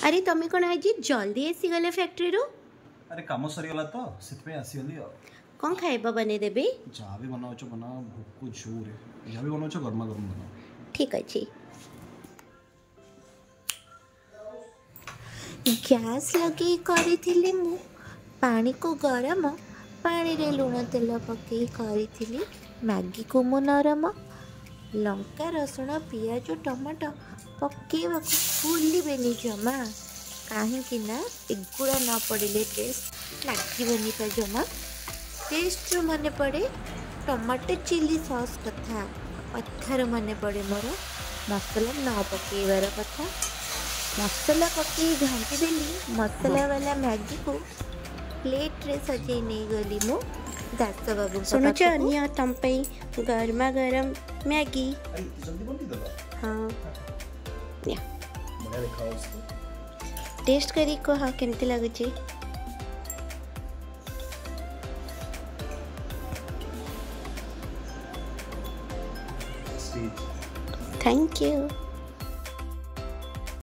अरे तुम कौन आज जल्दी आसीगल फैक्ट्री रू? अरे काम सरीगला तो से आसीगली। कौन खाइबा बने देबे? जहाँ भी बनाओ बना भोक जोर जहाँ भी बनाओ गर्मा गर्म बनाओ। ठीक अच्छे। गैस लगे करी मु पानी को गरम पानी रे लुण तेल पकई करी मैगी को मु नरम लंका रसुण पियाज टमाटो पकेवा भूलबेनि जमा कहीं एगुड़ा न पड़े टेस्ट लगे तो जमा टेस्ट जो मन पड़े टमाटो चिली सॉस कथा पत्थर मन पड़े मोर मसला न पकेबार कथा मसला पकई घाटी देली मसला वाला मैगी को प्लेट रे सजे नहीं गली मु दास बाबू सुनुच निया तम पे गरमा गरम मैगी। जल्दी बन दबा। हाँ या बढ़िया दिखाओ उसको टेस्ट करी को हाँ केमती लगुची। Thank you.